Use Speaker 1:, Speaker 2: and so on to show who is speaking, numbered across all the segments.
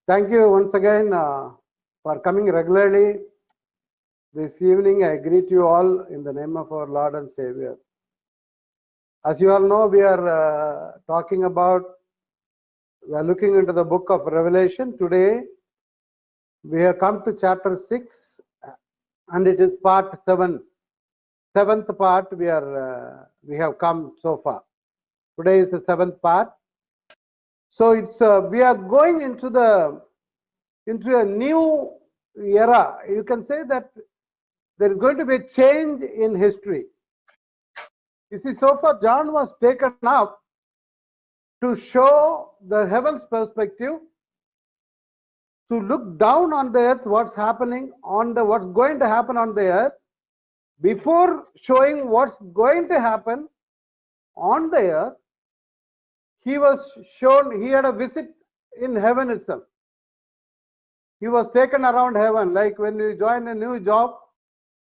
Speaker 1: Thank you once again for coming regularly. This evening, I greet you all in the name of our Lord and Savior. As you all know, we are looking into the book of Revelation. Today, we have come to chapter 6, and it is part 7. Seventh part we have come so far. Today is the seventh part. So we are going into a new era. You can say that there is going to be a change in history. You see, so far John was taken up to show the heaven's perspective, to look down on the earth, what's going to happen on the earth, before showing what's going to happen on the earth. He had a visit in heaven itself. He was taken around heaven, like when you join a new job,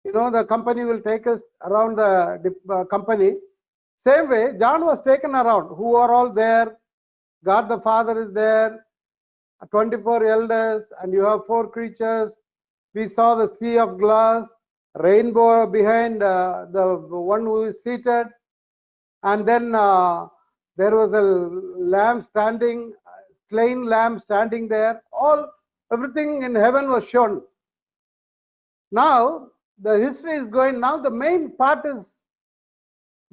Speaker 1: the company will take us around the company. Same way, John was taken around. Who are all there? God the Father is there, 24 elders, and you have 4 creatures. We saw the sea of glass, rainbow behind the one who is seated, and then there was a lamb standing, slain lamb standing there. Everything in heaven was shown. Now the history is going. Now the main part is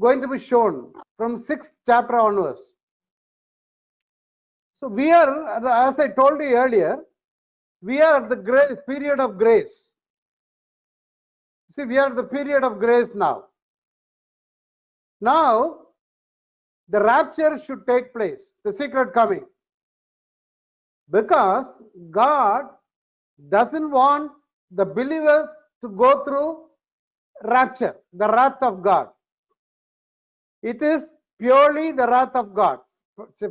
Speaker 1: going to be shown from 6th chapter onwards. So we are, as I told you earlier, we are at the period of grace. See, we are at the period of grace now. Now the rapture should take place, the secret coming, because God doesn't want the believers to go through rapture, the wrath of God. It is purely the wrath of God.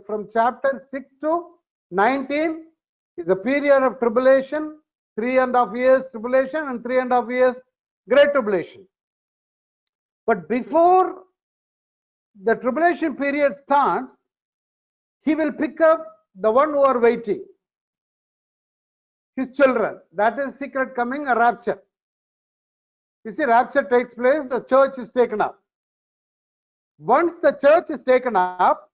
Speaker 1: From chapter 6 to 19 is a period of tribulation, 3.5 years tribulation and 3.5 years great tribulation. But before the tribulation period starts, he will pick up the one who are waiting, his children. That is secret coming, a rapture. You see, rapture takes place, the church is taken up. Once the church is taken up,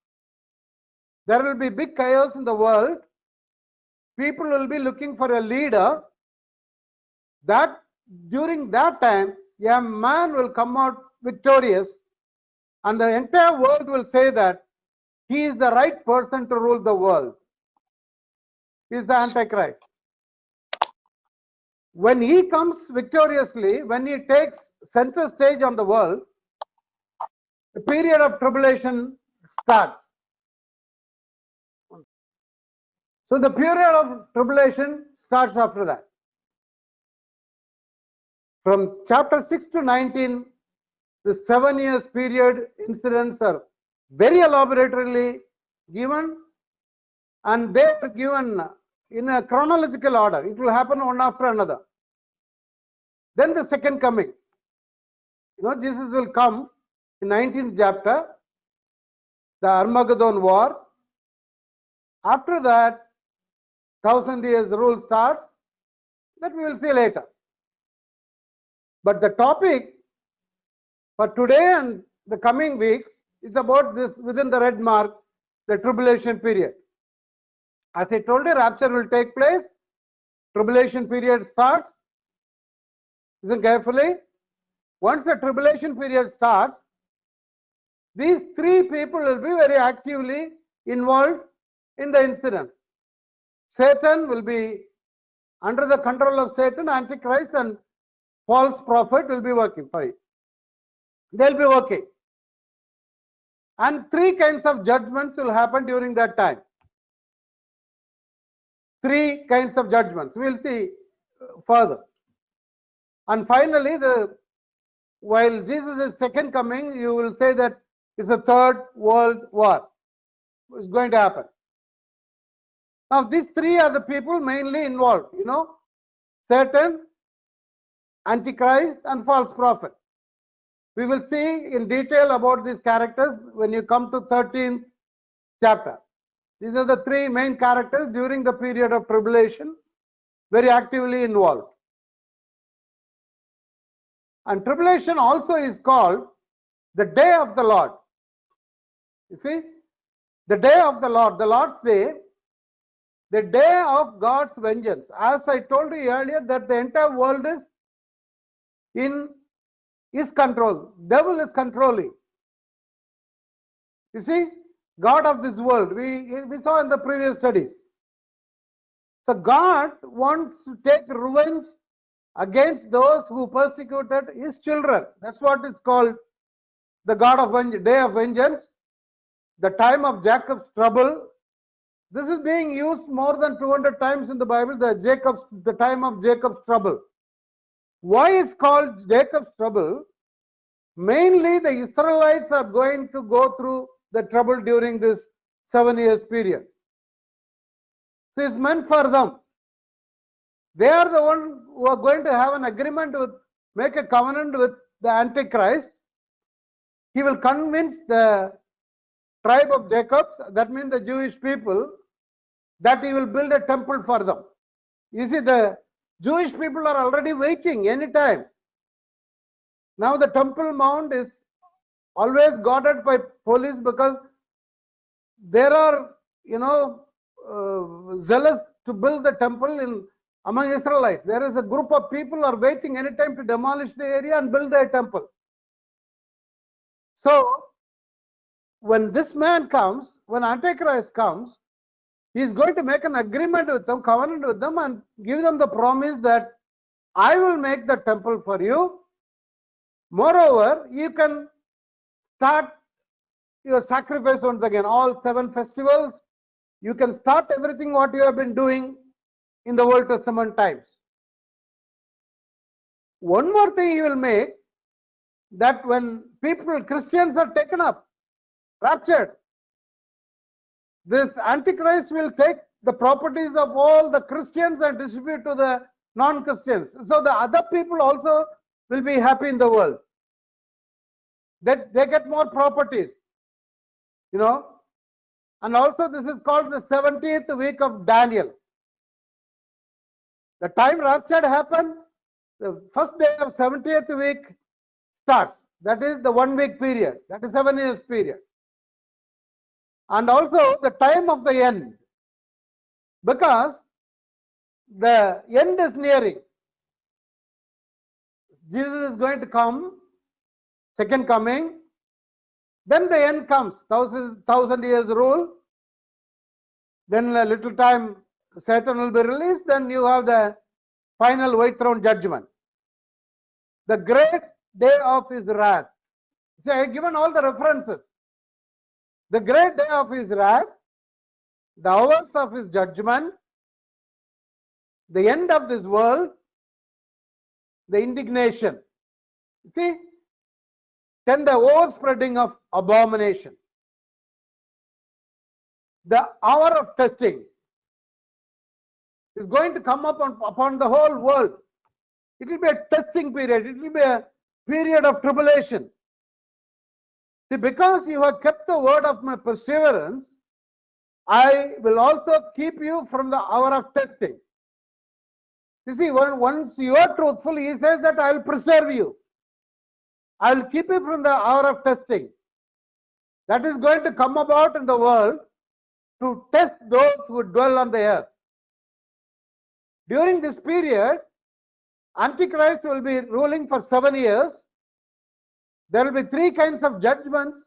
Speaker 1: there will be big chaos in the world. People will be looking for a leader. That during that time, a man will come out victorious, and the entire world will say that he is the right person to rule the world. He is the Antichrist. When he comes victoriously, when he takes center stage on the world, the period of tribulation starts. So the period of tribulation starts after that. From chapter 6 to 19, the 7 years period incidents are very elaborately given, and they are given in a chronological order. It will happen one after another. Then the second coming. Jesus will come in 19th chapter, the Armageddon war. After that, 1,000 years rule starts. That we will see later. But the topic for today and the coming weeks is about this within the red mark, the tribulation period. As I told you, rapture will take place. Tribulation period starts. Listen carefully. Once the tribulation period starts, these 3 people will be very actively involved in the incidents. Satan will be under the control of Satan, Antichrist, and false prophet will be working for it. They'll be working. And 3 kinds of judgments will happen during that time. 3 kinds of judgments. We'll see further. And finally, while Jesus' second coming, you will say that it's a 3rd world war. It's going to happen. Now, these 3 are the people mainly involved. Satan, Antichrist, and false prophet. We will see in detail about these characters when you come to 13th chapter. These are the three main characters during the period of tribulation, very actively involved. And tribulation also is called the day of the Lord. You see, the day of the Lord, the Lord's day, the day of God's vengeance. As I told you earlier, that the entire world is in his control. Devil is controlling. You see, God of this world, we saw in the previous studies. So God wants to take revenge against those who persecuted his children. That's what is called the God of day of vengeance, the time of Jacob's trouble. This is being used more than 200 times in the Bible, the time of Jacob's trouble. Why is called Jacob's trouble? Mainly the Israelites are going to go through the trouble during this 7 years period. This is meant for them. They are the ones who are going to have an agreement with, make a covenant with the Antichrist. He will convince the tribe of Jacob, that means the Jewish people, that he will build a temple for them. You see, the Jewish people are already waiting anytime. Now the Temple Mount is always guarded by police because there are, zealous to build the temple among Israelites. There is a group of people are waiting anytime to demolish the area and build a temple. So when this man comes, when Antichrist comes, he is going to make an agreement with them, covenant with them, and give them the promise that I will make the temple for you. Moreover, you can start your sacrifice once again, all 7 festivals. You can start everything what you have been doing in the Old Testament times. One more thing he will make, that when Christians are taken up, raptured, this Antichrist will take the properties of all the Christians and distribute to the non-Christians. So the other people also will be happy in the world. That they get more properties, And also this is called the 70th week of Daniel. The time rapture happened, the first day of 70th week starts. That is the 1 week period. That is 7 years period. And also the time of the end. Because the end is nearing. Jesus is going to come, second coming. Then the end comes, 1,000 years rule. Then a little time Satan will be released. Then you have the final white throne judgment. The great day of his wrath. See, I have given all the references. The great day of his wrath, the hours of his judgment, the end of this world, the indignation. See, then the overspreading of abomination. The hour of testing is going to come upon the whole world. It will be a testing period. It will be a period of tribulation. See, because you have kept the word of my perseverance, I will also keep you from the hour of testing. You see, once you are truthful, he says that I will preserve you. I will keep you from the hour of testing. That is going to come about in the world to test those who dwell on the earth. During this period, Antichrist will be ruling for 7 years. There will be 3 kinds of judgments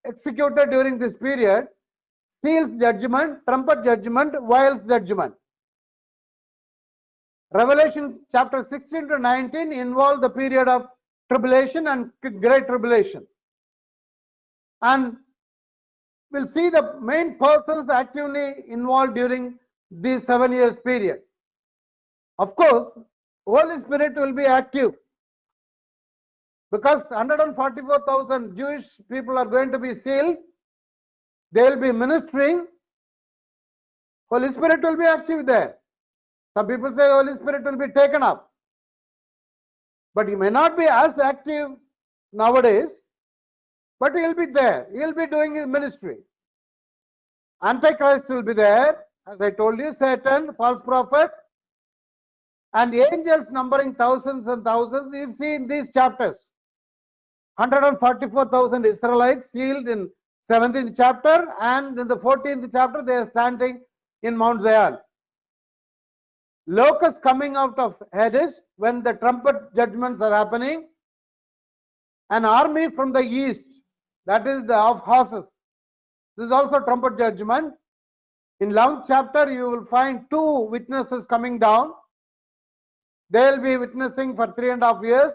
Speaker 1: executed during this period: seals judgment, trumpet judgment, vials judgment. Revelation chapter 16 to 19 involve the period of tribulation and great tribulation. And we'll see the main persons actively involved during this 7 years period. Of course, Holy Spirit will be active because 144,000 Jewish people are going to be sealed. They will be ministering. Holy Spirit will be active there. Some people say Holy Spirit will be taken up. But he may not be as active nowadays, but he will be there. He will be doing his ministry. Antichrist will be there, as I told you, Satan, false prophet, and angels numbering thousands and thousands. You see in these chapters, 144,000 Israelites sealed in 17th chapter, and in the 14th chapter they are standing in Mount Zion. Locusts coming out of Hades when the trumpet judgments are happening. An army from the east, that is the of horses. This is also trumpet judgment. In 11th chapter, you will find 2 witnesses coming down. They will be witnessing for 3.5 years.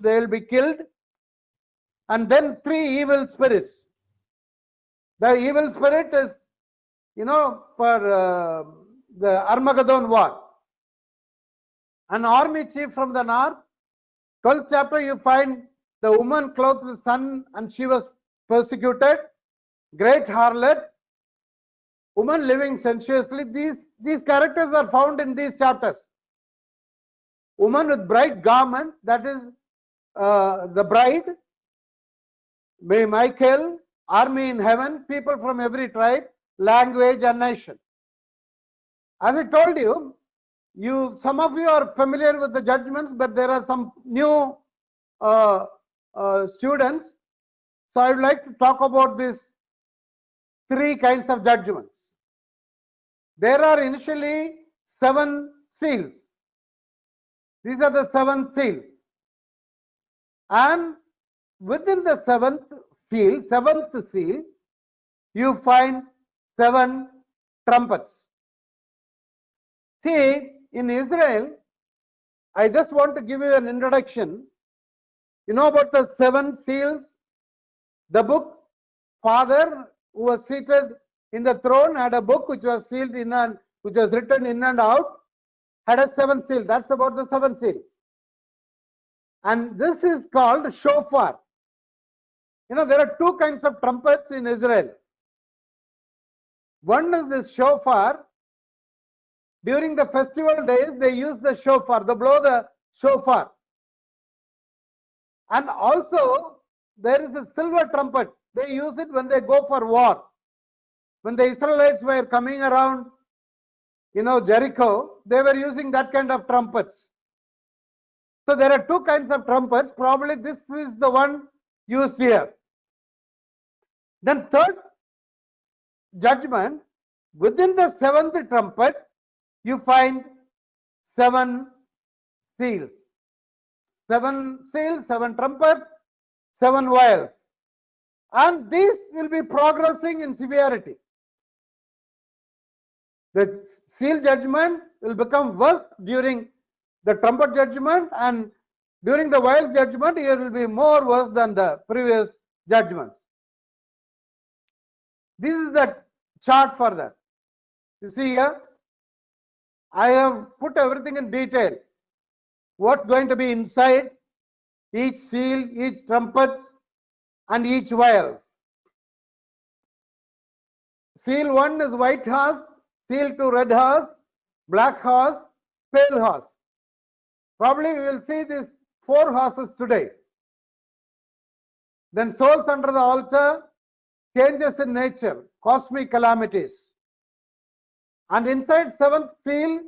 Speaker 1: They will be killed. And then 3 evil spirits. The evil spirit is, for the Armageddon war. An army chief from the north. 12th chapter, you find the woman clothed with sun, and she was persecuted. Great harlot. Woman living sensuously. These characters are found in these chapters. Woman with bright garment, that is the bride. Michael, army in heaven, people from every tribe, language and nation. As I told you, some of you are familiar with the judgments, but there are some new students. So I would like to talk about these 3 kinds of judgments. There are initially 7 seals. These are the 7 seals. And within the 7th seal, you find 7 trumpets. See, in Israel, I just want to give you an introduction. You know about the 7 seals? The book, Father who was seated in the throne had a book which was sealed in and which was written in and out, had a 7 seal. That's about the 7th seal. And this is called shofar. There are 2 kinds of trumpets in Israel. One is this shofar. During the festival days, they use the shofar. They blow the shofar. And also, there is a silver trumpet. They use it when they go for war. When the Israelites were coming around, Jericho, they were using that kind of trumpets. So there are 2 kinds of trumpets. Probably this is the one used here. Then 3rd judgment, within the 7th trumpet, you find 7 seals. 7 seals, 7 trumpets, 7 vials. And these will be progressing in severity. The seal judgment will become worse during the trumpet judgment, and during the vial judgment, it will be more worse than the previous judgments. This is the chart for that. You see here, I have put everything in detail. What's going to be inside each seal, each trumpets, and each vials. Seal 1 is white horse, seal 2 red horse, black horse, pale horse. Probably we will see these 4 horses today. Then souls under the altar, changes in nature, cosmic calamities. And inside 7th seal,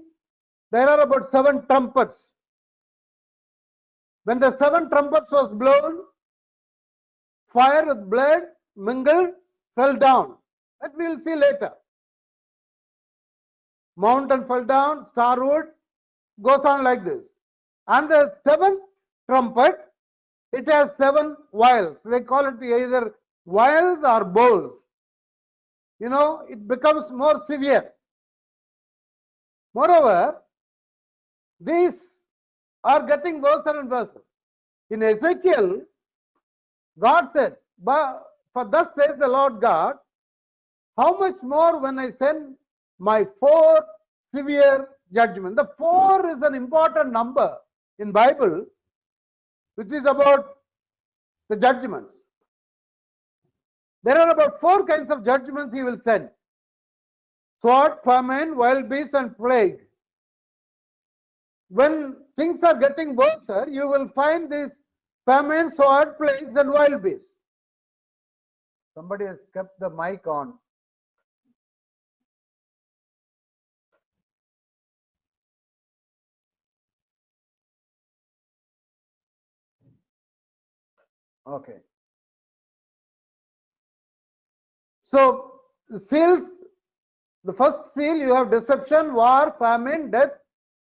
Speaker 1: there are about 7 trumpets. When the 7 trumpets was blown, fire with blood mingled, fell down. That we will see later. Mountain fell down, starwood, goes on like this. And the 7th trumpet, it has 7 vials. They call it either vials or bowls. It becomes more severe. Moreover, these are getting worse and worse. In Ezekiel, God said, for thus says the Lord God, how much more when I send my 4 severe judgment. The 4 is an important number in Bible, which is about the judgments. There are about 4 kinds of judgments he will send. Sword, famine, wild beast and plague. When things are getting worse, you will find these famine, sword, plagues and wild beasts. Somebody has kept the mic on. Okay. So seals, the first seal you have deception, war, famine, death.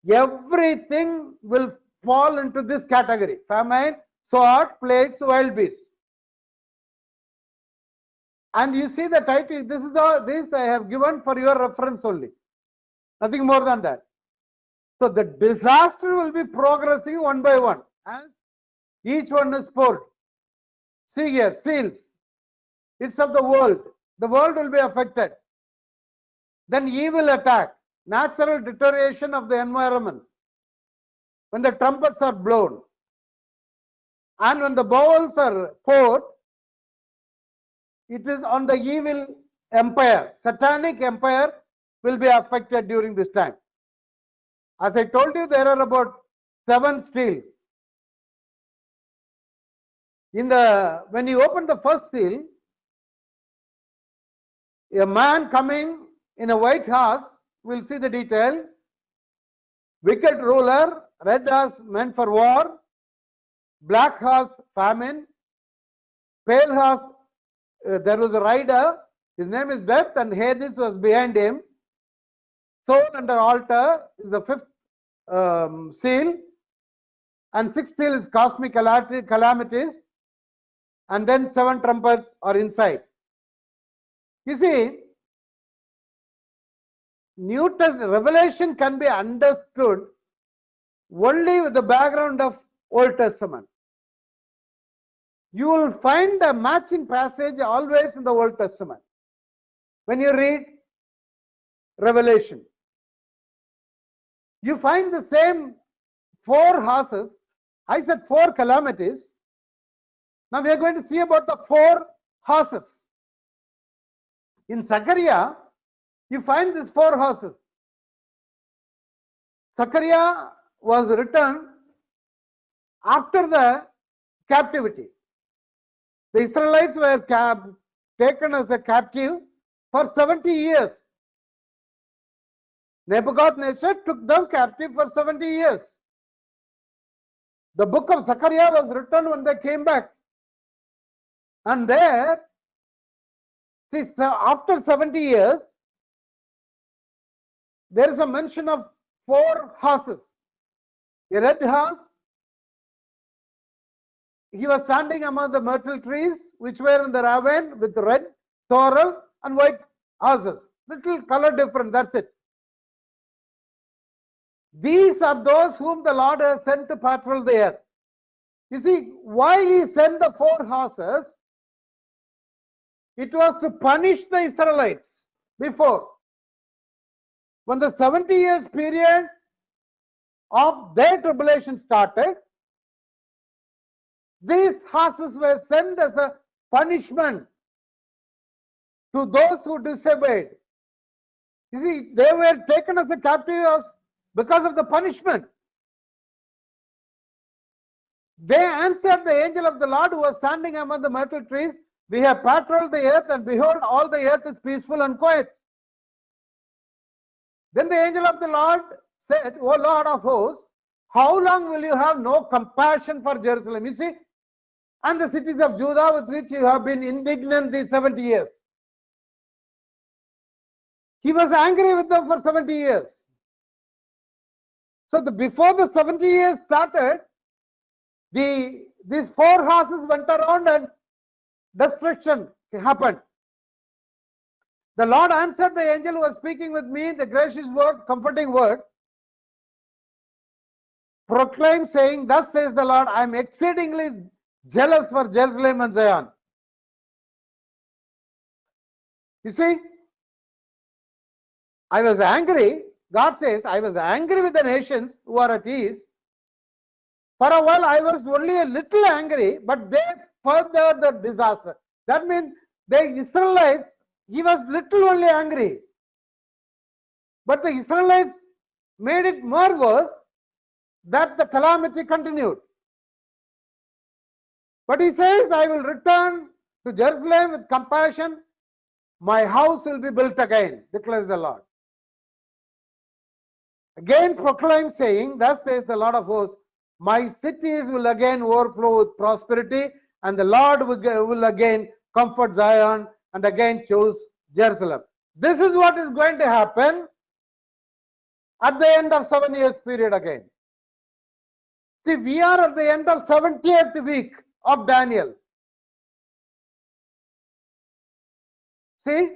Speaker 1: Everything will fall into this category: famine, sword, plagues, wild beasts. And you see the title. This I have given for your reference only. Nothing more than that. So the disaster will be progressing one by one as each one is poured. See here, seals. It's of the world. The world will be affected. Then evil attack, natural deterioration of the environment. When the trumpets are blown and when the bowls are poured, it is on the evil empire. Satanic empire will be affected during this time. As I told you, there are about 7 seals. When you open the first seal, a man coming in a white horse, we'll see the detail. Wicked ruler, red horse meant for war, black horse famine, pale horse, there was a rider, his name is Death, and Hades was behind him. Soul under altar is the 5th seal, and 6th seal is cosmic calamities, and then 7 trumpets are inside. You see, New Testament Revelation can be understood only with the background of Old Testament. You will find a matching passage always in the Old Testament when you read Revelation. You find the same 4 horses. I said 4 calamities. Now we are going to see about the 4 horses. In Zechariah, you find these 4 horses. Zechariah was written after the captivity. The Israelites were taken as a captive for 70 years. Nebuchadnezzar took them captive for 70 years. The book of Zechariah was written when they came back. And there, after 70 years, there is a mention of 4 horses. A red horse, he was standing among the myrtle trees which were in the ravine with red, sorrel and white horses. Little color different, that's it. These are those whom the Lord has sent to patrol the earth. You see, why he sent the 4 horses? It was to punish the Israelites before. When the 70 years period of their tribulation started, these horses were sent as a punishment to those who disobeyed. You see, they were taken as a captive because of the punishment. They answered the angel of the Lord who was standing among the myrtle trees, "We have patrolled the earth, and behold, all the earth is peaceful and quiet." Then the angel of the Lord said, "O Lord of hosts, how long will you have no compassion for Jerusalem?" You see, and the cities of Judah with which you have been indignant these 70 years. He was angry with them for 70 years. So before the 70 years started, these 4 horses went around and destruction happened. The Lord answered the angel who was speaking with me, the gracious word, comforting word, proclaim saying, "Thus says the Lord, I am exceedingly jealous for Jerusalem and Zion." You see, I was angry. God says, I was angry with the nations who are at ease. For a while, I was only a little angry, but they furthered the disaster. That means the Israelites, he was little only angry. But the Israelites made it more worse that the calamity continued. But he says, "I will return to Jerusalem with compassion. My house will be built again," declares the Lord. Again proclaim saying, "Thus says the Lord of hosts, my cities will again overflow with prosperity, and the Lord will again comfort Zion and again choose Jerusalem. This is what is going to happen at the end of 7 years period again. See, we are at the end of 70th week of Daniel. See,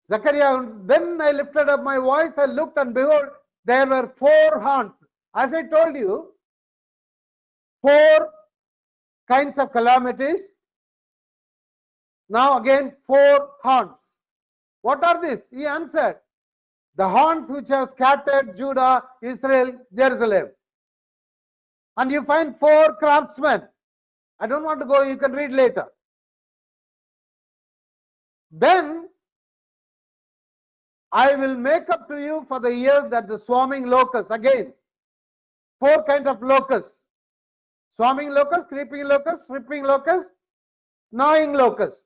Speaker 1: Zechariah, then I lifted up my voice, I looked, and behold, there were 4 horns. As I told you, 4 kinds of calamities. Now again 4 horns. What are these? He answered, the horns which have scattered Judah, Israel, Jerusalem. And you find 4 craftsmen. I don't want to go, you can read later. Then I will make up to you for the years that the swarming locusts, again 4 kinds of locusts: swarming locusts, creeping locusts, stripping locusts, gnawing locusts.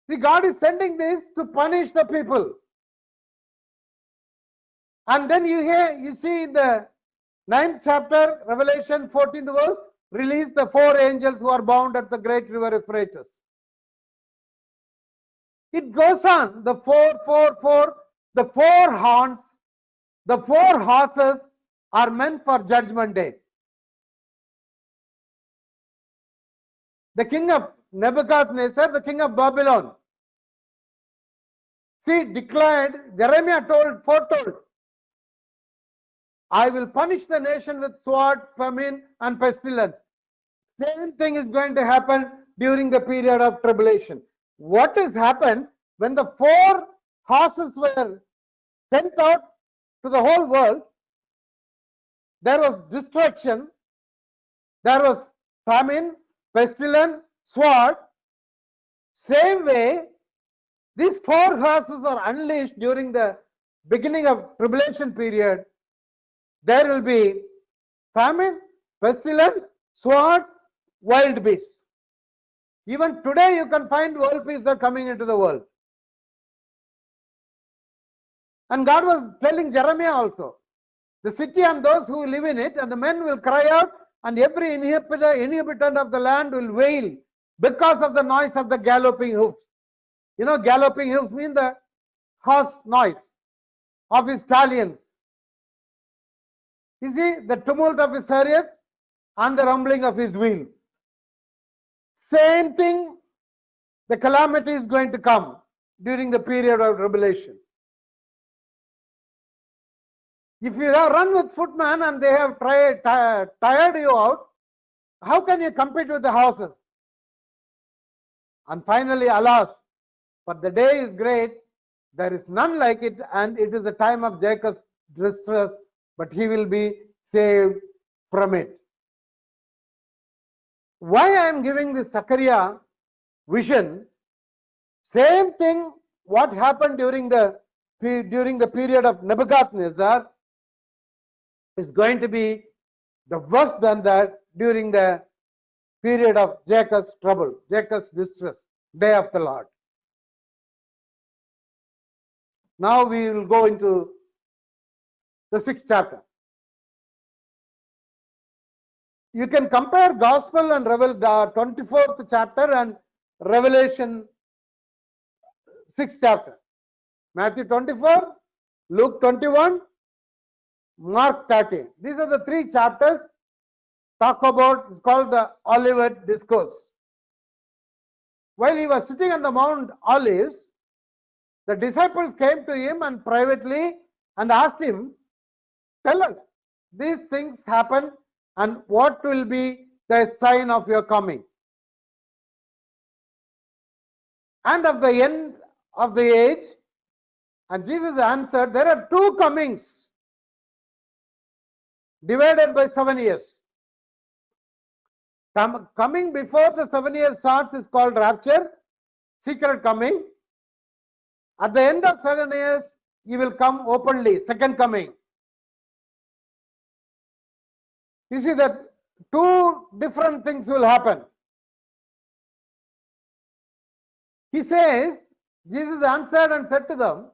Speaker 1: See, God is sending this to punish the people. And then you see in the 9th chapter, Revelation 14th verse, release the 4 angels who are bound at the great river Euphrates. It goes on, the 4, the 4 horns, the 4 horses are meant for judgment day. The king of Nebuchadnezzar, the king of Babylon, see, declared, Jeremiah foretold, I will punish the nation with sword, famine, and pestilence. Same thing is going to happen during the period of tribulation. What has happened when the 4 horses were sent out to the whole world? There was destruction, there was famine, pestilence, sword. Same way, these 4 horses are unleashed during the beginning of tribulation period. There will be famine, pestilence, sword, wild beasts. Even today you can find wild beasts are coming into the world. And God was telling Jeremiah also, the city and those who live in it, and the men will cry out, and every inhabitant of the land will wail because of the noise of the galloping hoofs. You know, galloping hoofs mean the horse noise of his stallions. You see, the tumult of his chariots and the rumbling of his wheels. Same thing, the calamity is going to come during the period of tribulation. If you have run with footmen and they have tired you out, how can you compete with the horses? And finally, alas, but the day is great, there is none like it, and it is a time of Jacob's distress, but he will be saved from it. Why I am giving this Zechariah vision? Same thing what happened during the period of Nebuchadnezzar is going to be the worse than that during the period of Jacob's trouble, Jacob's distress, day of the Lord. Now we will go into the 6th chapter. You can compare Gospel and 24th chapter and Revelation 6th chapter. Matthew 24, Luke 21, Mark 30. These are the 3 chapters talk about, it's called the Olivet Discourse. While he was sitting on the Mount Olives, the disciples came to him and privately and asked him, tell us, these things happen and what will be the sign of your coming and of the end of the age? And Jesus answered, there are 2 comings divided by 7 years. Coming before the 7 years starts is called rapture, secret coming. At the end of 7 years, he will come openly, second coming. You see that 2 different things will happen. He says, Jesus answered and said to them,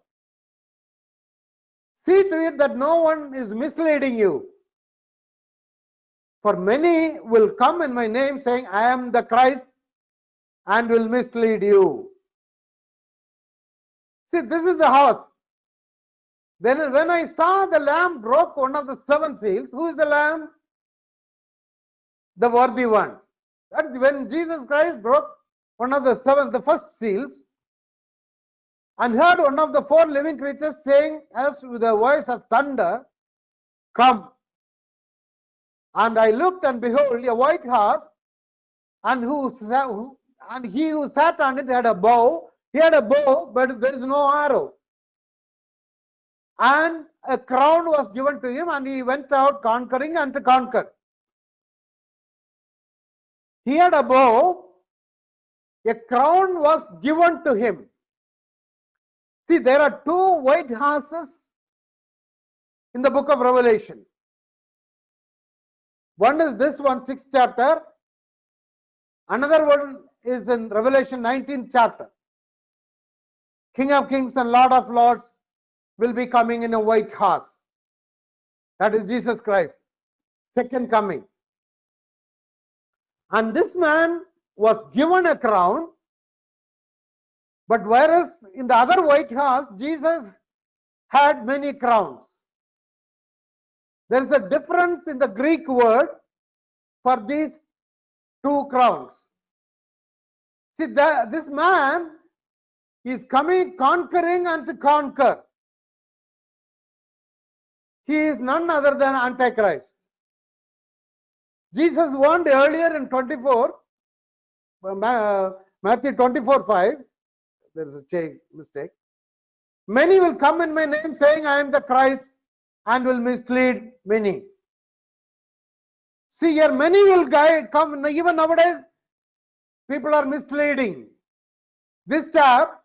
Speaker 1: see to it that no one is misleading you. For many will come in my name saying, I am the Christ, and will mislead you. See, this is the horse. Then when I saw the Lamb broke one of the 7 seals, who is the Lamb? The worthy one. That when Jesus Christ broke one of the first seals, and heard one of the 4 living creatures saying as with a voice of thunder, come. And I looked, and behold, a white horse, and he who sat on it had a bow. He had a bow, but there is no arrow. And a crown was given to him, and he went out conquering and to conquer. He had a bow, a crown was given to him. See, there are 2 white horses in the book of Revelation. One is this one, 6th chapter. Another one is in Revelation 19th chapter. King of Kings and Lord of Lords will be coming in a white horse. That is Jesus Christ, second coming. And this man was given a crown, but whereas in the other white horse, Jesus had many crowns. There is a difference in the Greek word for these 2 crowns. See, this man is coming conquering and to conquer. He is none other than Antichrist. Jesus warned earlier in 24, Matthew 24:5, there is a mistake. Many will come in my name saying, I am the Christ, and will mislead many. See here, many will come, even nowadays, people are misleading. This chap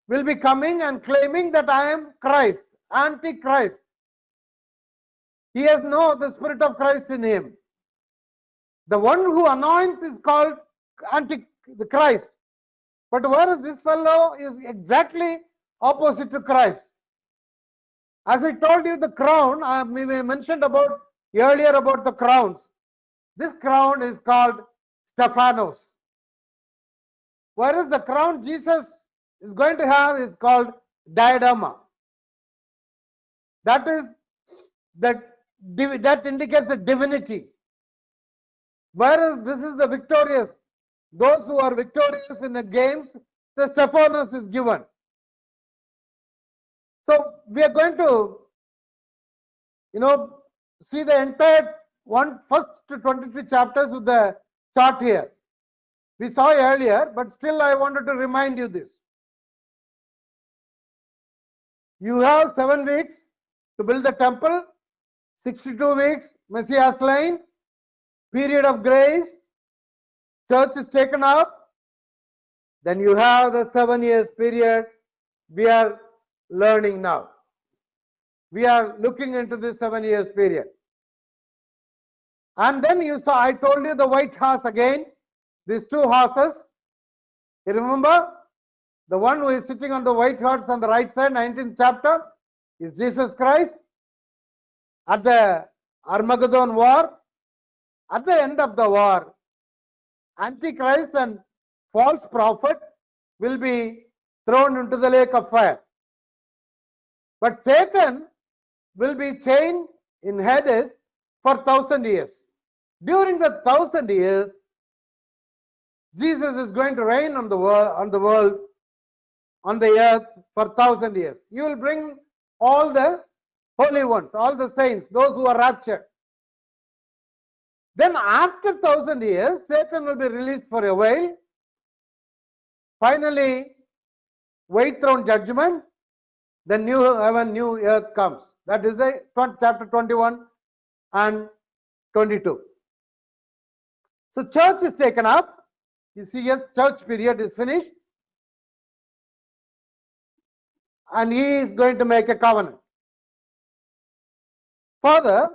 Speaker 1: will be coming and claiming that I am Christ, Antichrist. He has the Spirit of Christ in him. The one who anoints is called the Christ. But whereas this fellow is exactly opposite to Christ. As I told you, the crown, I mentioned earlier about the crowns. This crown is called Stephanos. Whereas the crown Jesus is going to have is called diadema. That indicates the divinity. Whereas this is the victorious. Those who are victorious in the games, the Stephanos is given. So we are going to, see the entire first to 23 chapters with the chart here. We saw earlier, but still I wanted to remind you this. You have 7 weeks to build the temple, 62 weeks, Messiah slain, period of grace, church is taken up, then you have the 7 years period we are learning now. We are looking into this 7 years period. And then I told you the white horse again, these 2 horses. You remember? The one who is sitting on the white horse on the right side, 19th chapter, is Jesus Christ. At the Armageddon war, at the end of the war, Antichrist and false prophet will be thrown into the lake of fire. But Satan will be chained in Hades for 1,000 years. During the 1,000 years, Jesus is going to reign on the world, on the earth for 1,000 years. You will bring all the holy ones, all the saints, those who are raptured. Then after 1,000 years, Satan will be released for a while. Finally, white throne judgment, the new heaven, new earth comes. That is the chapter 21 and 22. So church is taken up. You see, yes, church period is finished. And he is going to make a covenant. Further,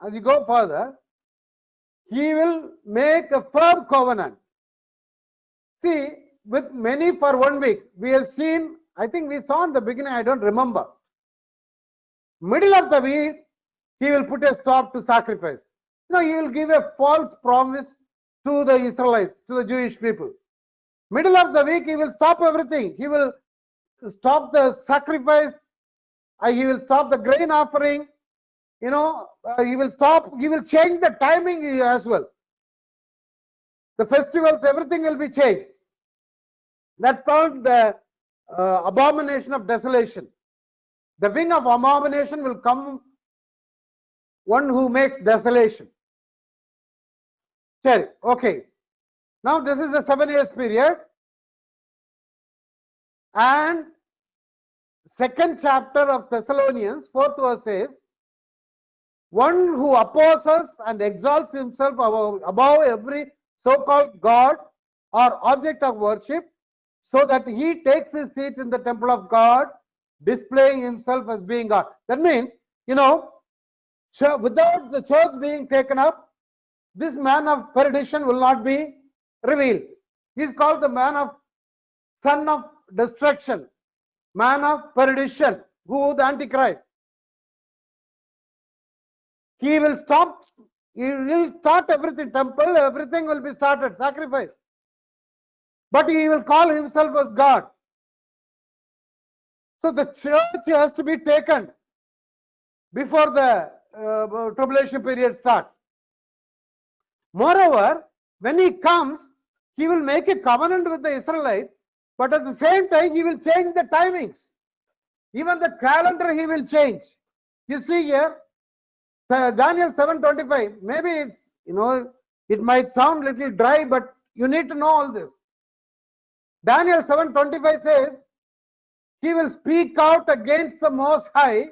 Speaker 1: as you go further, he will make a firm covenant. See, with many for 1 week, we have seen, I think we saw in the beginning, I don't remember. Middle of the week, he will put a stop to sacrifice. No, he will give a false promise to the Israelites, to the Jewish people. Middle of the week, he will stop everything. He will stop the sacrifice. He will stop the grain offering. He will stop. He will change the timing as well. The festivals, everything will be changed. That's called the abomination of desolation. The wing of abomination will come, one who makes desolation. Sure. Okay. Now this is a 7 years period. And second chapter of Thessalonians, 4th verse says, one who opposes and exalts himself above every so-called God or object of worship, so that he takes his seat in the temple of God, displaying himself as being God. That means, without the church being taken up, this man of perdition will not be revealed. He is called the son of destruction, man of perdition, who the Antichrist. He will start everything, temple, everything will be started, sacrifice. But he will call himself as God. So the church has to be taken before the tribulation period starts. Moreover, when he comes, he will make a covenant with the Israelites, but at the same time, he will change the timings. Even the calendar he will change. You see here, Daniel 7:25, maybe it's, it might sound a little dry, but you need to know all this. Daniel 7:25 says, he will speak out against the Most High,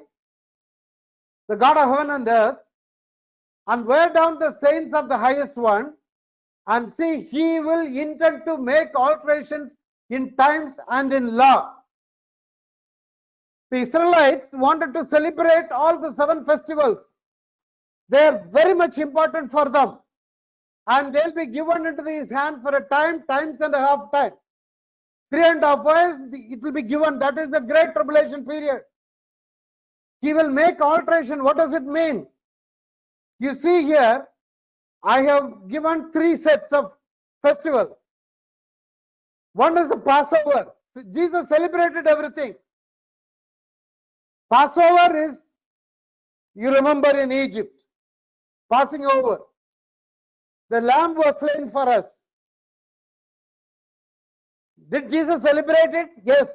Speaker 1: the God of heaven and earth, and wear down the saints of the highest one, and see, he will intend to make alterations in times and in law. The Israelites wanted to celebrate all the 7 festivals. They are very much important for them. And they'll be given into his hand for a times and a half time. 3.5 years, it will be given. That is the great tribulation period. He will make alteration. What does it mean? You see here, I have given 3 sets of festivals. One is the Passover. Jesus celebrated everything. Passover is, you remember in Egypt, passing over. The lamb was slain for us. Did Jesus celebrate it? Yes.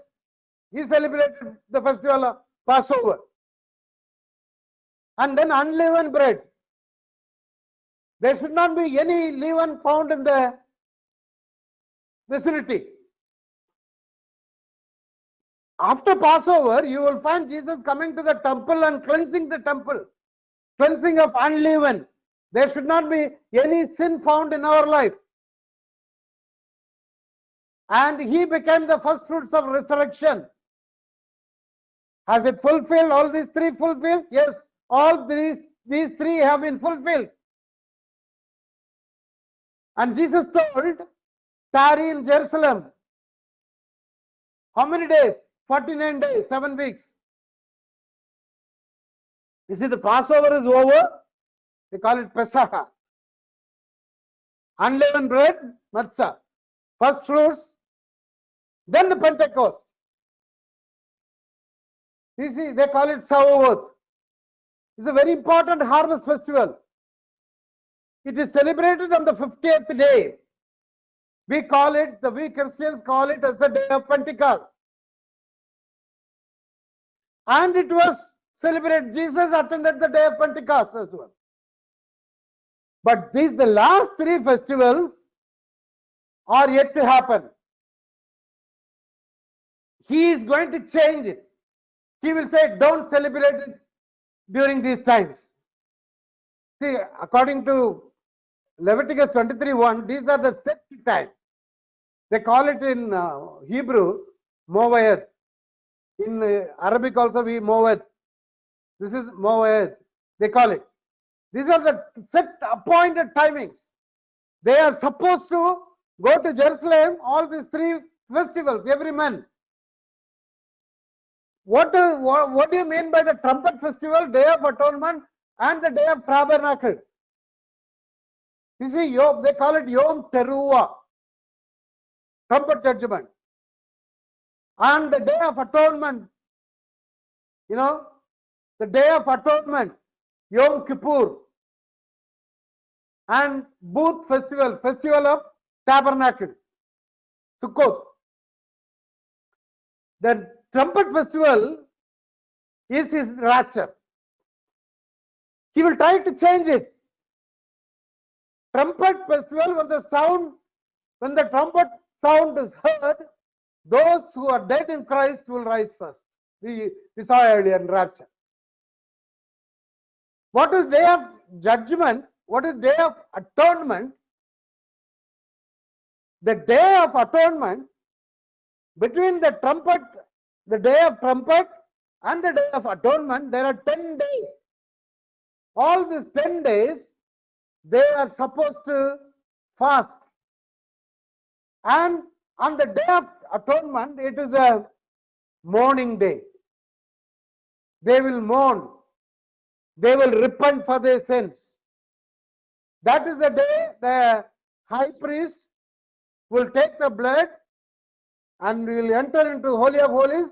Speaker 1: He celebrated the festival of Passover. And then unleavened bread. There should not be any leaven found in the vicinity. After Passover, you will find Jesus coming to the temple and cleansing the temple. Cleansing of unleavened. There should not be any sin found in our life. And he became the first fruits of resurrection. Has it fulfilled? All these 3 fulfilled? Yes, all these 3 have been fulfilled. And Jesus told, tarry in Jerusalem. How many days? 49 days, 7 weeks. You see, the Passover is over. They call it Pesach. Unleavened bread, matzah. First fruits. Then the Pentecost. You see, they call it Shavuot. It's a very important harvest festival. It is celebrated on the 50th day. We Christians call it as the day of Pentecost. And it was celebrated. Jesus attended the day of Pentecost as well. But the last 3 festivals are yet to happen. He is going to change it. He will say, don't celebrate it during these times. See, according to Leviticus 23:1, these are the set time. They call it in Hebrew, Moed. In Arabic also we Moed. This is Moed. They call it. These are the set appointed timings. They are supposed to go to Jerusalem, all these 3 festivals, every month. What do you mean by the trumpet festival, Day of Atonement, and the Day of Tabernacle? You see, Yom, they call it Yom Teruah, trumpet judgment. And the Day of Atonement, you know, the Day of Atonement, Yom Kippur, and Booth Festival, Festival of Tabernacle, Sukkot. The trumpet festival is his rapture. He will try to change it. Trumpet festival, when the trumpet sound is heard, those who are dead in Christ will rise first. We saw earlier in rapture. What is Day of Judgment? What is Day of Atonement? The Day of Atonement, between the Day of Trumpet and the Day of Atonement, there are 10 days. All these 10 days, they are supposed to fast. And on the Day of Atonement, it is a mourning day. They will mourn. They will repent for their sins. That is the day the high priest will take the blood and will enter into Holy of Holies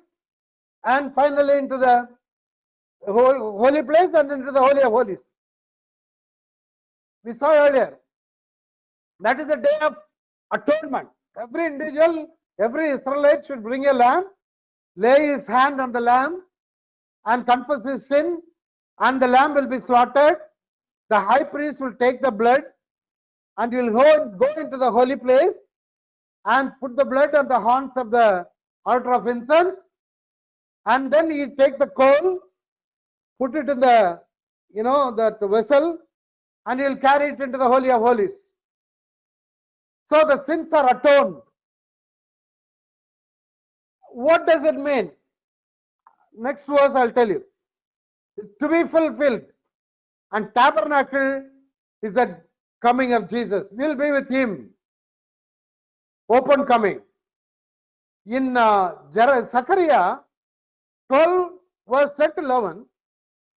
Speaker 1: and finally into the holy place and into the Holy of Holies. We saw earlier. That is the Day of Atonement. Every individual, every Israelite should bring a lamb, lay his hand on the lamb and confess his sin, and the lamb will be slaughtered. The high priest will take the blood and he will go into the holy place and put the blood on the horns of the altar of incense, and then he take the coal, put it in the that vessel, and he will carry it into the Holy of Holies. So the sins are atoned. What does it mean? Next verse I'll tell you. It's to be fulfilled. And tabernacle is the coming of Jesus. We'll be with him. Open coming. In Zechariah 12 verse 10-11,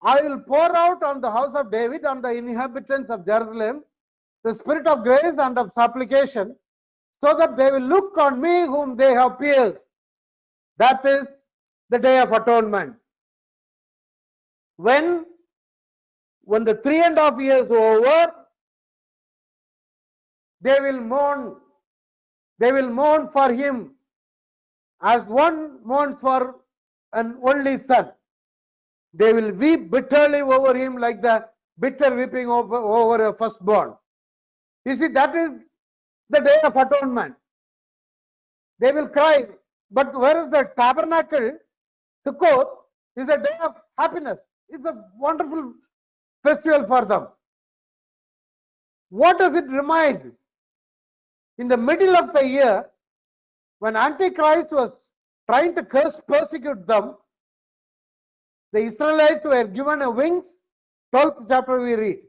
Speaker 1: I will pour out on the house of David, on the inhabitants of Jerusalem, the spirit of grace and of supplication, so that they will look on me whom they have pierced. That is the Day of Atonement. When the 3.5 years are over, they will mourn. They will mourn for him as one mourns for an only son. They will weep bitterly over him like the bitter weeping over a firstborn. You see, that is the Day of Atonement. They will cry. But whereas the tabernacle, Sukkot, is a day of happiness. It's a wonderful festival for them. What does it remind? In the middle of the year, when Antichrist was trying to persecute them, the Israelites were given a wings. 12th chapter we read.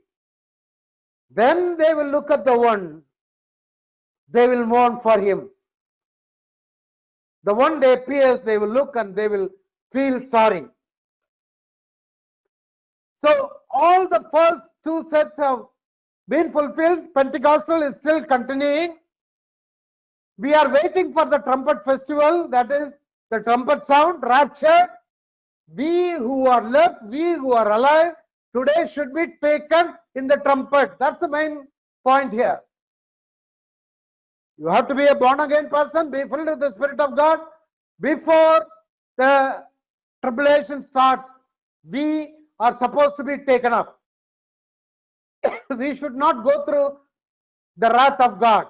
Speaker 1: Then they will look at the one. They will mourn for him. The one they pierced, they will look and they will feel sorry. So all the first two sets have been fulfilled. Pentecostal is still continuing. We are waiting for the trumpet festival, that is the trumpet sound, rapture. We who are left, we who are alive, today should be taken in the trumpet. That's the main point here. You have to be a born again person, be filled with the Spirit of God. Before the tribulation starts, we are supposed to be taken up. We should not go through the wrath of God.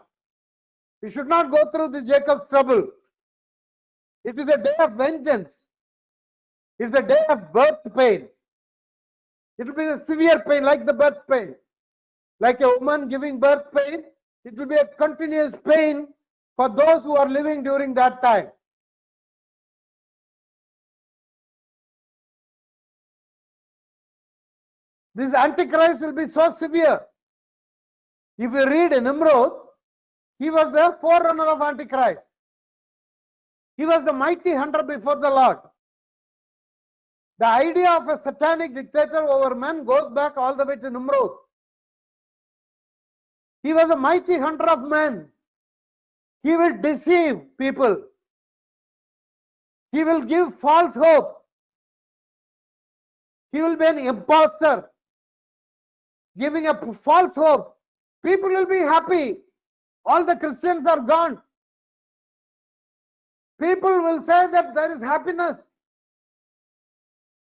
Speaker 1: We should not go through the Jacob's trouble. It is a day of vengeance. It is a day of birth pain. It will be a severe pain, like the birth pain. Like a woman giving birth pain, it will be a continuous pain for those who are living during that time. This Antichrist will be so severe. If you read Nimrod, he was the forerunner of Antichrist. He was the mighty hunter before the Lord. The idea of a satanic dictator over men goes back all the way to Nimrod. He was a mighty hunter of men. He will deceive people. He will give false hope. He will be an impostor, giving a false hope. People will be happy. All the Christians are gone. People will say that there is happiness.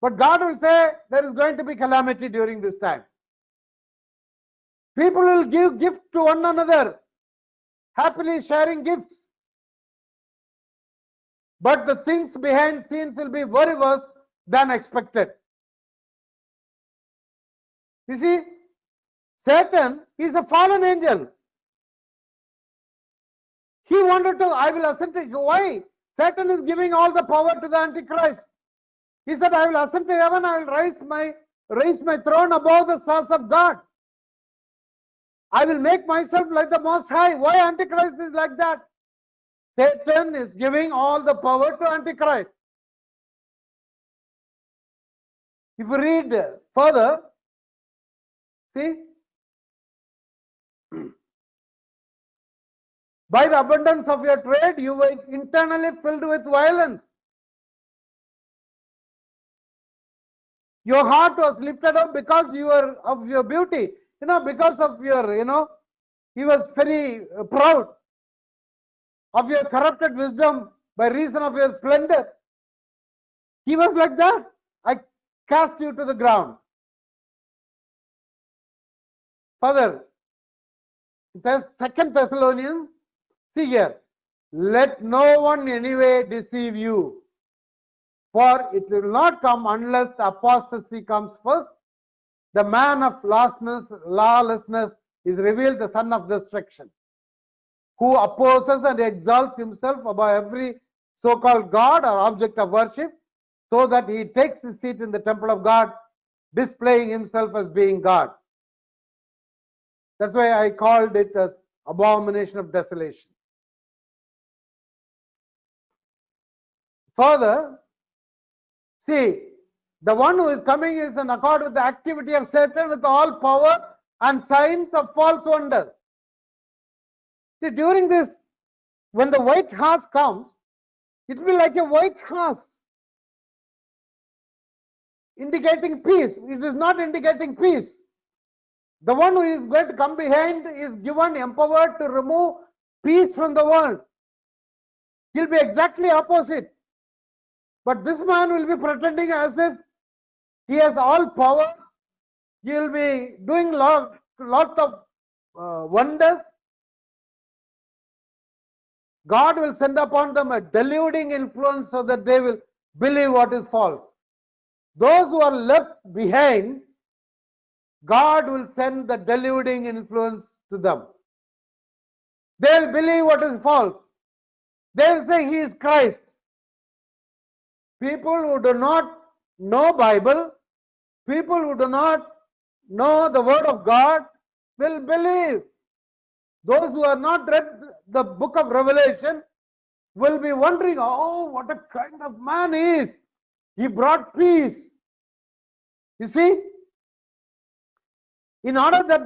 Speaker 1: But God will say there is going to be calamity during this time. People will give gifts to one another, happily sharing gifts. But the things behind scenes will be very worse than expected. You see, Satan is a fallen angel. He wanted to, I will ascend to, why? Satan is giving all the power to the Antichrist. He said, I will ascend to heaven, I will raise my throne above the stars of God. I will make myself like the Most High. Why Antichrist is like that? Satan is giving all the power to Antichrist. If you read further, see, by the abundance of your trade, you were internally filled with violence. Your heart was lifted up because you were of your beauty. Because of your, he was very proud of your corrupted wisdom by reason of your splendor. He was like that. I cast you to the ground. Further, Second Thessalonians, see here, let no one in any way deceive you, for it will not come unless the apostasy comes first. The man of lawlessness is revealed, the son of destruction, who opposes and exalts himself above every so-called God or object of worship, so that he takes his seat in the temple of God, displaying himself as being God. That's why I called it as abomination of desolation. Further, see, the one who is coming is in accord with the activity of Satan with all power and signs of false wonders. See, during this, when the white horse comes, it will be like a white horse indicating peace. It is not indicating peace. The one who is going to come behind is given, empowered to remove peace from the world. He'll be exactly opposite. But this man will be pretending as if he has all power. He will be doing lot of wonders. God will send upon them a deluding influence so that they will believe what is false. Those who are left behind, God will send the deluding influence to them. They will believe what is false. They will say he is Christ. People who do not know Bible, people who do not know the word of God will believe. Those who have not read the book of Revelation will be wondering, oh, what a kind of man he is. He brought peace. You see, in order that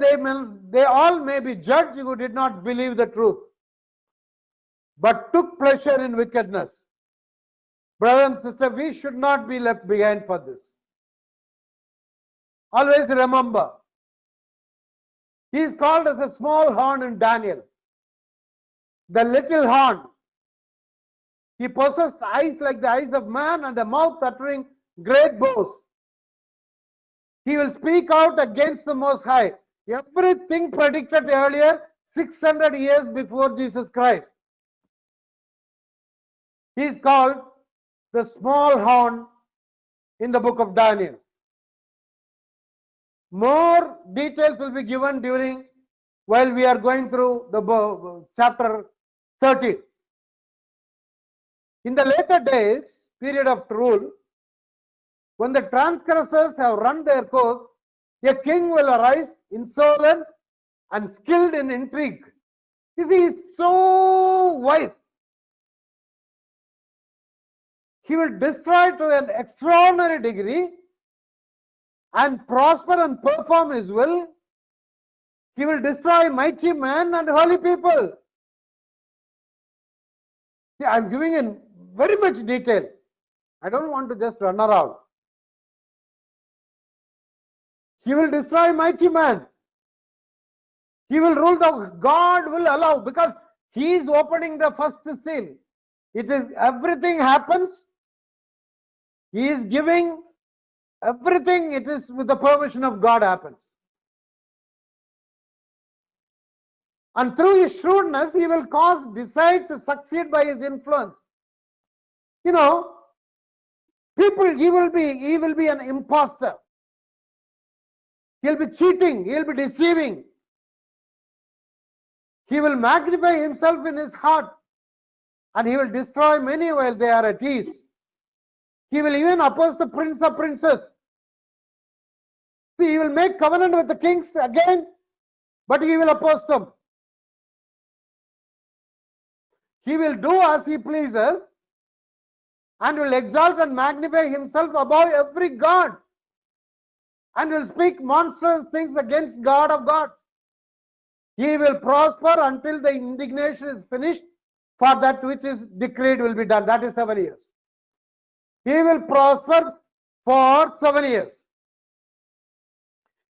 Speaker 1: they all may be judged who did not believe the truth, but took pleasure in wickedness. Brother and sister, we should not be left behind for this. Always remember, he is called as a small horn in Daniel, the little horn. He possessed eyes like the eyes of man and a mouth uttering great boasts. He will speak out against the Most High. Everything predicted earlier, 600 years before Jesus Christ. He is called the small horn in the book of Daniel. More details will be given while we are going through the chapter 13. In the later days, period of rule, when the transgressors have run their course, a king will arise, insolent and skilled in intrigue. You see, he is so wise. He will destroy to an extraordinary degree and prosper and perform his will. He will destroy mighty men and holy people. See, I'm giving in very much detail. I don't want to just run around. He will destroy mighty men. He will rule God will allow, because he is opening the first seal. It is everything happens. He is giving everything. It is with the permission of God happens. And through his shrewdness, he will cause deceit to succeed by his influence. You know, people, he will be an imposter. He'll be cheating, he'll be deceiving. He will magnify himself in his heart, and he will destroy many while they are at ease. He will even oppose the prince of princes. See, he will make covenant with the kings again, but he will oppose them. He will do as he pleases, and will exalt and magnify himself above every god, and will speak monstrous things against God of gods. He will prosper until the indignation is finished, for that which is decreed will be done. That is 7 years. He will prosper for 7 years.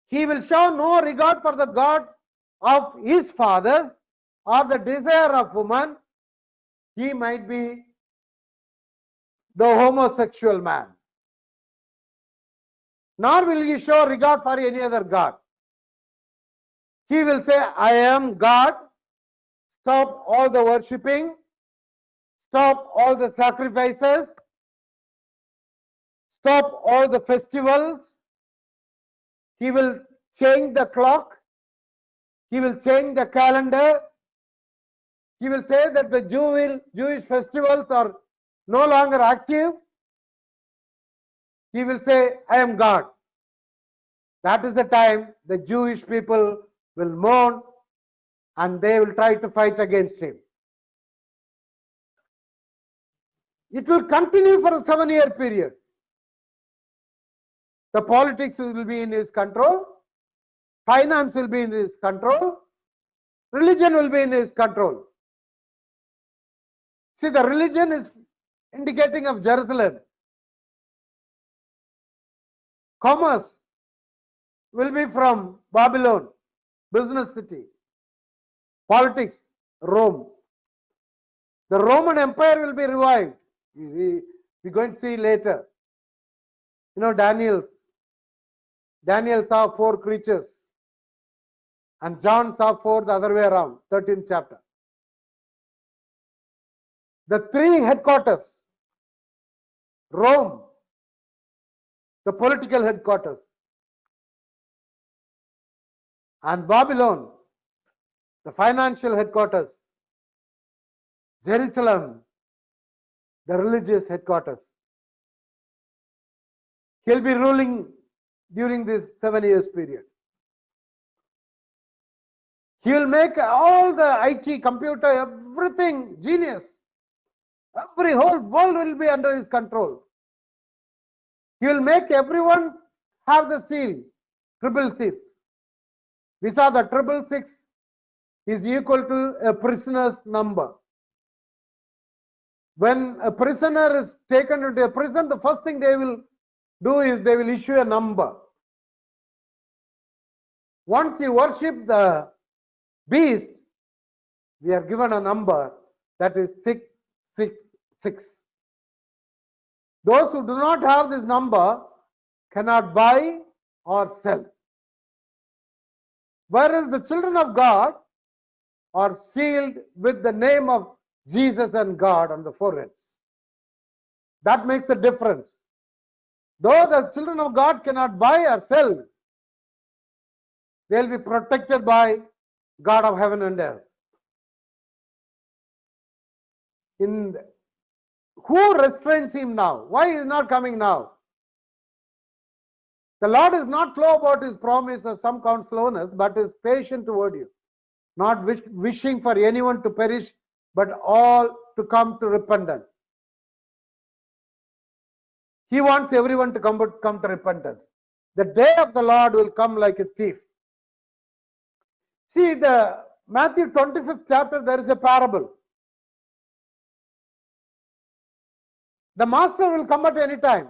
Speaker 1: He will show no regard for the gods of his fathers or the desire of woman. He might be the homosexual man. Nor will he show regard for any other god. He will say, I am God. Stop all the worshipping. Stop all the sacrifices. Stop all the festivals. He will change the clock. He will change the calendar. He will say that the Jewish festivals are no longer active. He will say, I am God. That is the time the Jewish people will mourn, and they will try to fight against him. It will continue for a 7-year period. The politics will be in his control. Finance will be in his control. Religion will be in his control. See, the religion is indicating of Jerusalem. Commerce will be from Babylon, business city. Politics, Rome. The Roman Empire will be revived. We're going to see later. You know, Daniel saw 4 creatures, and John saw 4 the other way around, 13th chapter. The 3 headquarters, Rome, the political headquarters, and Babylon, the financial headquarters, Jerusalem, the religious headquarters. He'll be ruling during this 7 years period. He will make all the IT, computer, everything genius. Every whole world will be under his control. He will make everyone have the seal, 666. We saw the 666 is equal to a prisoner's number. When a prisoner is taken into a prison, the first thing they will do is they will issue a number. Once you worship the beast, we are given a number, that is 666. Those who do not have this number cannot buy or sell. Whereas the children of God are sealed with the name of Jesus and God on the foreheads. That makes a difference. Though the children of God cannot buy or sell, they will be protected by God of heaven and earth. Who restrains him now? Why is he not coming now? The Lord is not slow about his promise, as some count slowness, but is patient toward you, not wishing for anyone to perish, but all to come to repentance. He wants everyone to come to repentance. The day of the Lord will come like a thief. See, the Matthew 25th chapter, there is a parable. The master will come at any time.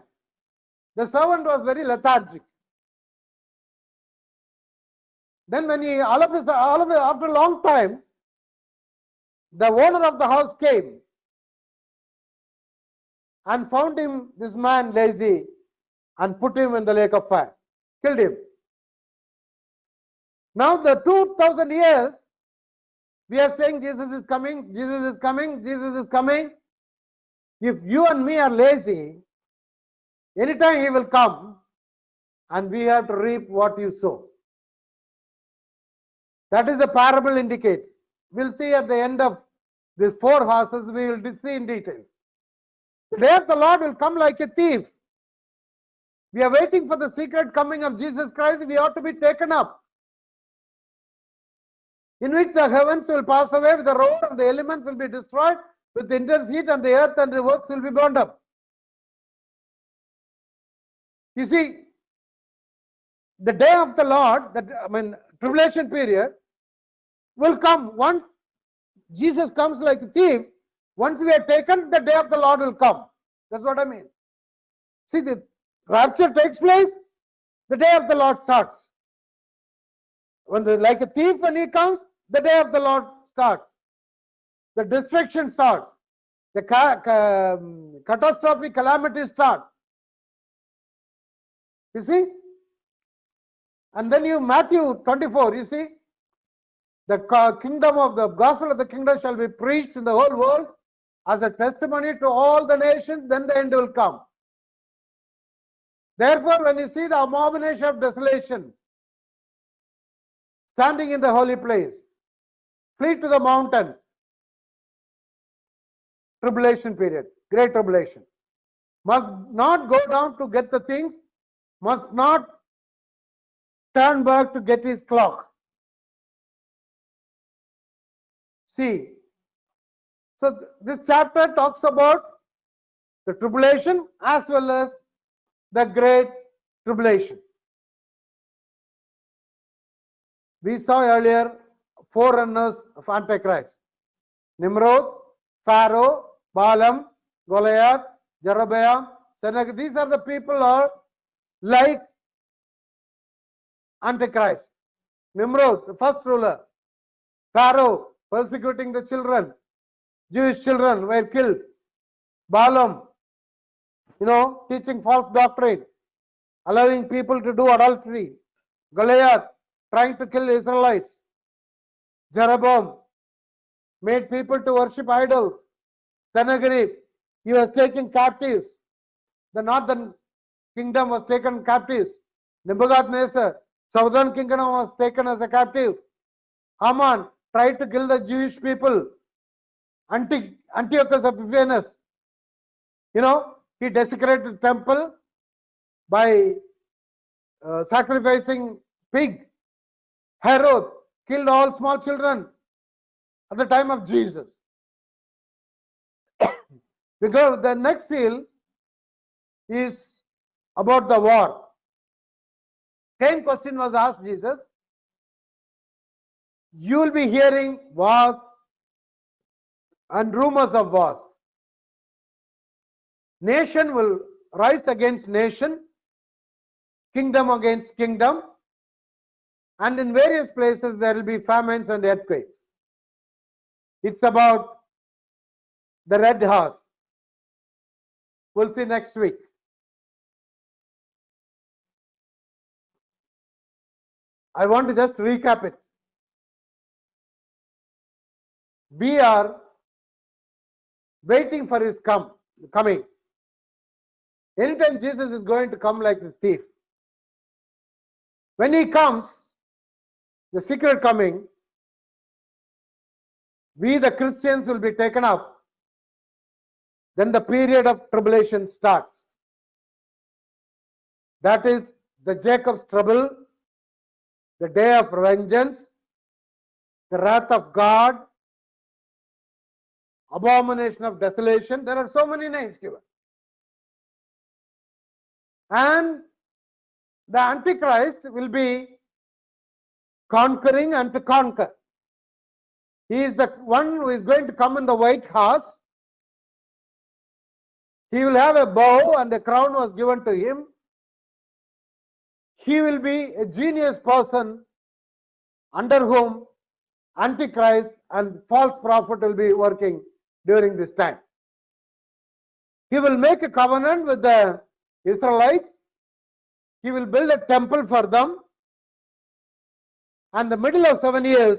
Speaker 1: The servant was very lethargic. Then when he, after a long time, the owner of the house came and found this man lazy, and put him in the lake of fire, killed him. Now the 2000 years, we are saying Jesus is coming, Jesus is coming, Jesus is coming. If you and me are lazy, anytime he will come, and we have to reap what you sow. That is the parable indicates. We'll see at the end of these 4 horses, we will see in detail. The day of the Lord will come like a thief. We are waiting for the secret coming of Jesus Christ. We ought to be taken up, in which the heavens will pass away with the roar, and the elements will be destroyed with intense heat, and the earth and the works will be burned up. You see, the day of the Lord, tribulation period, will come once Jesus comes like a thief. Once we are taken, the day of the Lord will come. That's what I mean. See, the rapture takes place, the day of the Lord starts. Like a thief, when he comes, the day of the Lord starts. The destruction starts. The catastrophic calamity starts. You see? And then Matthew 24, you see? The kingdom of the gospel of the kingdom shall be preached in the whole world as a testimony to all the nations, then the end will come. Therefore, when you see the abomination of desolation standing in the holy place, flee to the mountains. Tribulation period, great tribulation. Must not go down to get the things, must not turn back to get his clock. See, so this chapter talks about the tribulation as well as the great tribulation. We saw earlier 4 runners of Antichrist: Nimrod, Pharaoh, Balaam, Goliath, Jeroboam, Sennacherib. These are the people who are like Antichrist. Nimrod, the first ruler. Pharaoh, persecuting the children. Jewish children were killed. Balaam, teaching false doctrine, allowing people to do adultery. Goliath, trying to kill Israelites. Jeroboam made people to worship idols. Sennacherib, he was taking captives. The northern kingdom was taken captives. Nebuchadnezzar, southern kingdom was taken as a captive. Haman tried to kill the Jewish people. Antiochus Epiphanes, he desecrated the temple by sacrificing pig. Herod killed all small children at the time of Jesus. Because the next seal is about the war. Same question was asked Jesus. You will be hearing wars and rumors of wars. Nation will rise against nation, kingdom against kingdom, and in various places there will be famines and earthquakes. It's about the red horse. We'll see next week. I want to just recap it. We are waiting for his coming. Anytime Jesus is going to come like a thief. When he comes, the secret coming, we the Christians will be taken up. Then the period of tribulation starts. That is the Jacob's trouble, the day of vengeance, the wrath of God, abomination of desolation. There are so many names given. And the Antichrist will be conquering and to conquer. He is the one who is going to come in the white horse. He will have a bow and a crown was given to him. He will be a genius person under whom Antichrist and false prophet will be working during this time. He will make a covenant with the Israelites. He will build a temple for them. And in the middle of 7 years,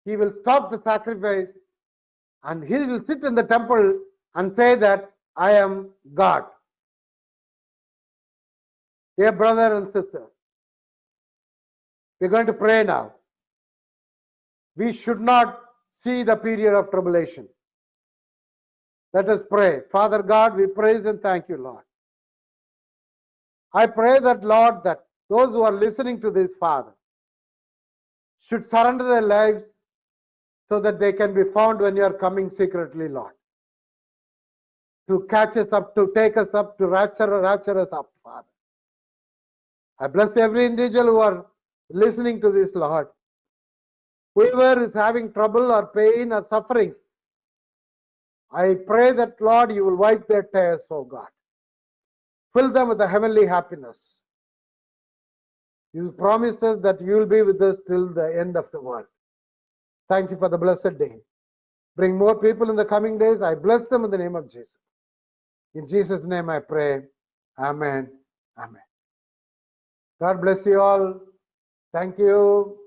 Speaker 1: he will stop the sacrifice and he will sit in the temple and say that I am God. Dear brother and sister, we're going to pray now. We should not see the period of tribulation. Let us pray. Father God, we praise and thank you, Lord. I pray that, Lord, that those who are listening to this, Father, should surrender their lives so that they can be found when you are coming secretly, Lord. To catch us up, to take us up, to rapture us up, Father. I bless every individual who are listening to this, Lord. Whoever is having trouble or pain or suffering, I pray that, Lord, you will wipe their tears, oh God. Fill them with the heavenly happiness. You promised us that you will be with us till the end of the world. Thank you for the blessed day. Bring more people in the coming days. I bless them in the name of Jesus. In Jesus' name I pray. Amen. Amen. God bless you all. Thank you.